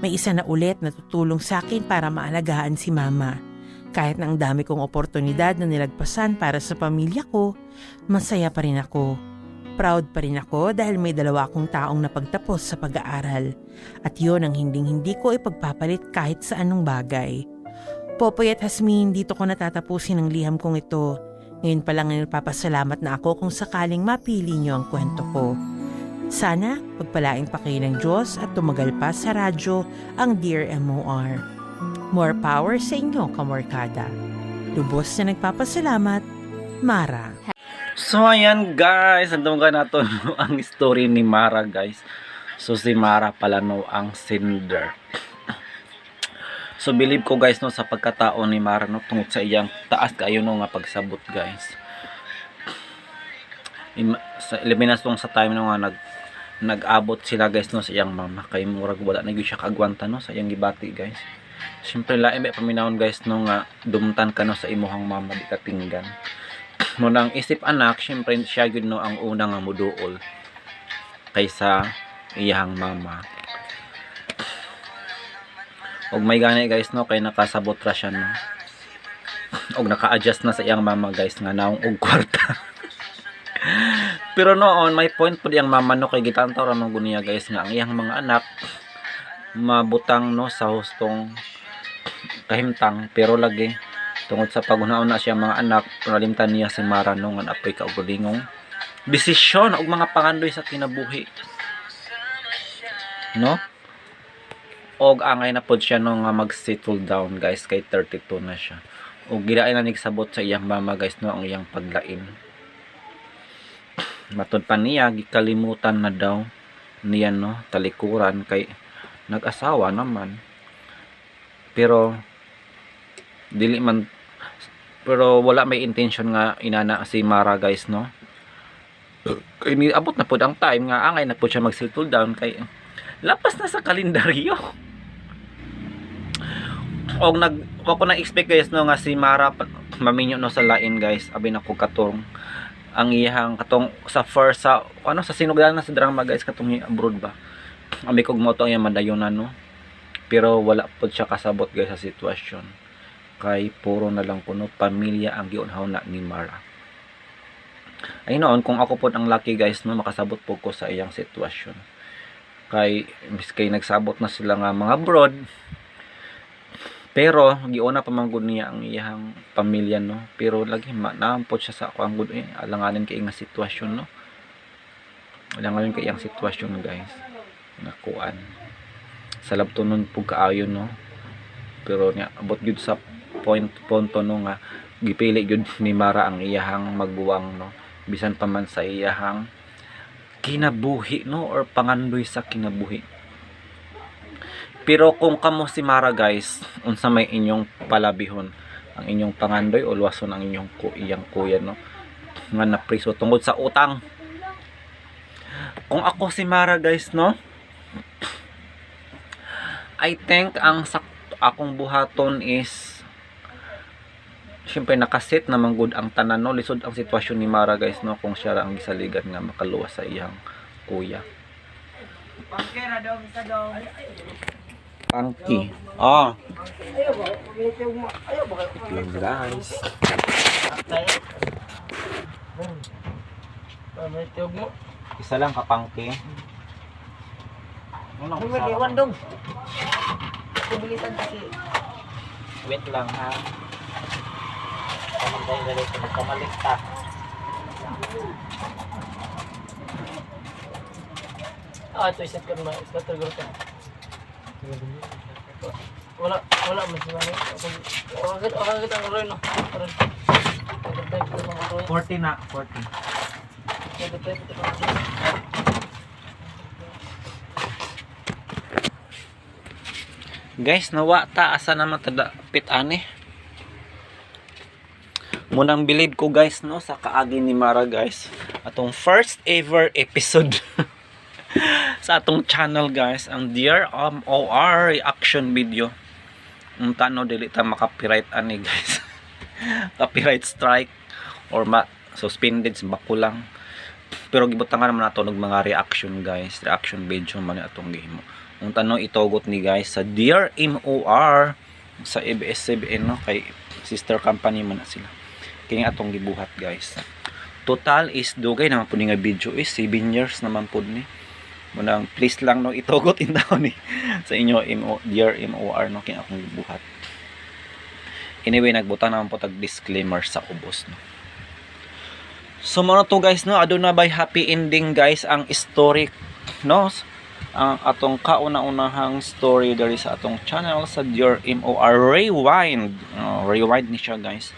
May isa na ulit na tutulong sa akin para maalagaan si Mama. Kahit na ang dami kong oportunidad na nilagpasan para sa pamilya ko, masaya pa rin ako. Proud pa rin ako dahil may 2 akong taong napagtapos sa pag-aaral. At yun ang hindi ko ipagpapalit kahit sa anong bagay. Popoy at Jasmine, dito ko natatapusin ang liham kong ito. Ngayon pa lang nagpapasalamat na ako kung sakaling mapili niyo ang kwento ko. Sana pagpalaing pa kayo ng Diyos at tumagal pa sa radyo ang Dear MOR. More power sa inyo, kamorkada. Lubos na nagpapasalamat, Mara. So ayan guys, andun ka nato no, ang story ni Mara guys. So si Mara pala no ang sender. So believe ko guys no sa pagkatao ni Mara no tungod sa iyang taas kayo no nga pagsabot guys. Sa eliminasyon sa time no nga nag-abot sila guys no sa iyang mama kay murag wala na gyud siya kagwanta no sa iyang gibati guys. Siyempre lain may paminawon guys no nga dumtan ka no sa imuhang mama di ka tinggan. Munang isip anak, syempre siya yun no ang unang nga muduol kaysa iyang mama. Og may gani guys no kay nakasabot ra siya no. Og naka-adjust na sa iyang mama guys nga naong og kwarta. Pero noon may point pud iyang mama no kay gitantaw ra man guniya guys nga ang iyang mga anak mabutang no sa hustong kahimtang pero lagi tungod sa pag-una-una siya mga anak, nalimtan niya si Mara no nga apoy kaugulingong desisyon og mga pangandoy sa kinabuhi. No? Og angay na pod siya no nga mag-settle down guys kay 32 na siya. Og gidaay na nigsabot sa iyang mama guys no ang iyang paglain. Matod pa niya gikalimutan na daw niya no talikuran kay nag-asawa naman. Pero wala may intention nga inana si Mara guys no. Kay niabot na pod ang time nga angay na pod siya mag-settle down kay lapas na sa kalendaryo. og ako na expect guys no nga si Mara maminyo no sa lain guys, abi na ko katong ang iyang katong sa first sa ano sa sinugdanan na sa drama guys katong abroad ba. Ami kog mo to ang iyang madayonan no. Pero wala pod siya kasabot guys sa sitwasyon. Kay puro na lang kuno pamilya ang giunhaw na ni Mara. Ay noon kung ako pod ang lucky guys no makasabot po ko sa iyang sitwasyon. Kay miskay nagsabot na sila nga mga abroad. Pero giuna pa man gud niya ang iyang pamilya no. Pero lagi naampot siya sa ako ang gud alanganin kay nga sitwasyon no. Alanganin kay iyang sitwasyon guys. Nakuan. Sa labtonon pug kaayo no. Pero nya abot gud sa punto no nga gipili gud ni Mara ang iyahang magbuwang no. Bisan pa man sa iyahang kinabuhi no or pangandoy sa kinabuhi. Pero kung kamo si Mara guys, unsa may inyong palabihon, ang inyong pangandoy o luwason ang inyong iyang kuya no nga napriso tungod sa utang. Kung ako si Mara guys no, I think ang akong buhaton is syempre nakasit naman good ang tanan no, lisod ang sitwasyon ni Mara guys no kung siya ang gisaligan nga makaluwas sa iyang kuya. Pangki. Ah. Lang guys. Isa lang ka pangki. Wait lang ha. Kamalik ta. Ito isat ka naman. Isat ka naman. Wala mas naman. Agad ang roy no. 40 na, 40. Guys, nawa ta asa naman tada pitane. Munang bilib ko guys no sa kaagi ni Mara guys. Atong first ever episode sa atong channel guys, ang Dear MOR reaction video. Ang tano dili ta maka-copyright ani guys. Copyright strike or suspended sa bako lang. Pero gibutangan naman nato ng mga reaction guys, reaction video man atong gihimo. Ang tanong itugot ni guys sa Dear MOR sa ABS-CBN no kay sister company man na sila. Kini atong gibuhat guys. Total is dugay naman pud nga video is 7 years naman pud ni. Munang please lang no itugot intaw ni sa inyo Dear MOR no kini akong gibuhat. Anyway nagbutang naman po tag disclaimer sa ubos no. So mo to guys no aduna by happy ending guys ang story no ang atong kauna-unahang story diri sa atong channel sa Dear MOR Rewind. Rewind ni siya guys.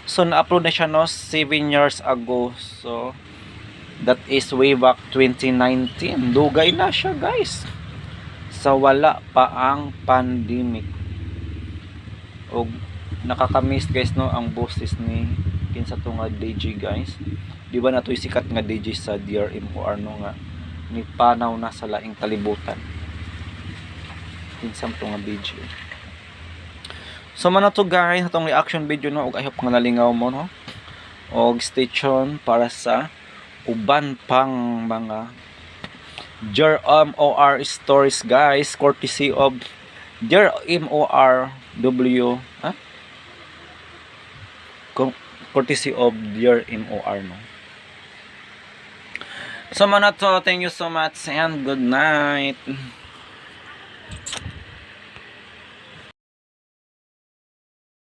So na-upload na siya no 7 years ago. So that is way back 2019. Dugay na siya guys. Sa wala pa ang pandemic. O nakakamiss guys no ang boses ni kinsa to nga DJ guys. Di ba na to sikat nga DJ sa Dear MOR no nga ni panaw na sa laing kalibutan. Kinsa to nga DJ. So man to guys atong reaction video no ug I hope nga nalingaw mo no. Og stay tuned para sa uban pang mga Dear MOR stories guys courtesy of Dear MOR W courtesy of Dear MOR no. So man to, thank you so much and good night.